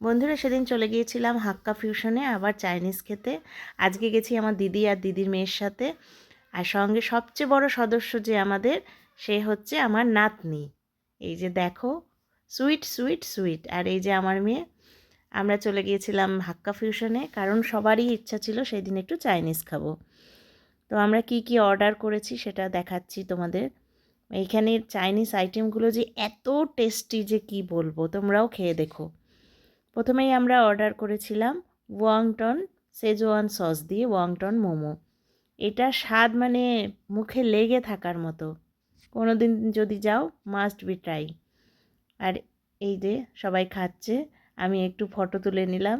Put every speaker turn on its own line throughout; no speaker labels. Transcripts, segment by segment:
বন্ধুরা সেদিন চলে গিয়েছিলাম হাক্কা ফিউশনে আবার চাইনিজ খেতে। আজকে গেছি আমার দিদি আর দিদির মেয়ের সাথে। আর সঙ্গে সবচেয়ে বড় সদস্য যে আমাদের, সে হচ্ছে আমার নাতনি। এই যে দেখো, সুইট সুইট সুইট। আর এই যে আমার মেয়ে। আমরা চলে গিয়েছিলাম হাক্কা ফিউশনে, কারণ সবারই ইচ্ছা ছিল সেই দিন একটু চাইনিজ খাবো। তো আমরা কি কি অর্ডার করেছি সেটা দেখাচ্ছি তোমাদের। এইখানের চাইনিজ আইটেমগুলো যে এত টেস্টি যে কি বলবো, তোমরাও খেয়ে দেখো। প্রথমেই আমরা অর্ডার করেছিলাম ওয়াংটন সেজওয়ান সস দিয়ে ওয়াংটন মোমো। এটা স্বাদ মানে মুখে লেগে থাকার মতো। কোনো দিন যদি যাও মাস্ট বি ট্রাই। আর এই যে সবাই খাচ্ছে, আমি একটু ফটো তুলে নিলাম।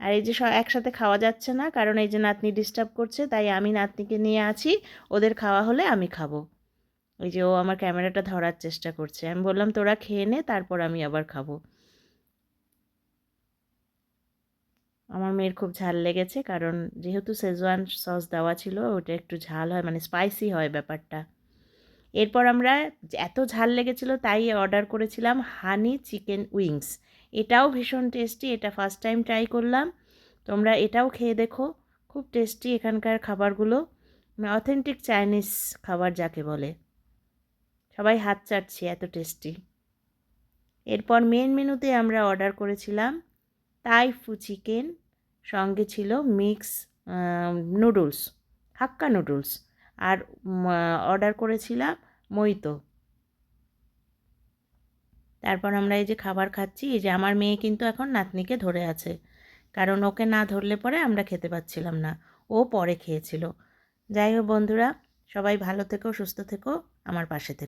আর এই যে একসাথে খাওয়া যাচ্ছে না, কারণ এই যে নাতনি ডিস্টার্ব করছে, তাই আমি নাতনিকে নিয়ে আছি। ওদের খাওয়া হলে আমি খাবো। ওই যে ও আমার ক্যামেরাটা ধরার চেষ্টা করছে, আমি বললাম তোরা খেয়ে নে, তারপর আমি আবার খাবো। আমার মেয়ের খুব ঝাল লেগেছে, কারণ যেহেতু শেজওয়ান সস দেওয়া ছিল, ওটা একটু ঝাল হয়, মানে স্পাইসি হয় ব্যাপারটা। এরপর আমরা এত ঝাল লেগেছিল তাই অর্ডার করেছিলাম হানি চিকেন উইংস। এটাও ভীষণ টেস্টি, এটা ফার্স্ট টাইম ট্রাই করলাম। তোমরা এটাও খেয়ে দেখো, খুব টেস্টি এখানকার খাবারগুলো, অথেন্টিক চাইনিজ খাবার যাকে বলে। সবাই হাত চাটছি, এত টেস্টি। এরপর মেন মেনুতে আমরা অর্ডার করেছিলাম তাই ফু চিকেন, সঙ্গে ছিল মিক্স নুডলস, হাক্কা নুডলস। আর অর্ডার করেছিলাম মইতো। তারপর আমরা এই যে খাবার খাচ্ছি, এই যে আমার মেয়ে কিন্তু এখন নাতনিকে ধরে আছে, কারণ ওকে না ধরলে পরে আমরা খেতে পাচ্ছিলাম না। ও পরে খেয়েছিল। যাই হোক বন্ধুরা, সবাই ভালো থেকো, সুস্থ থেকো, আমার পাশে থেকো।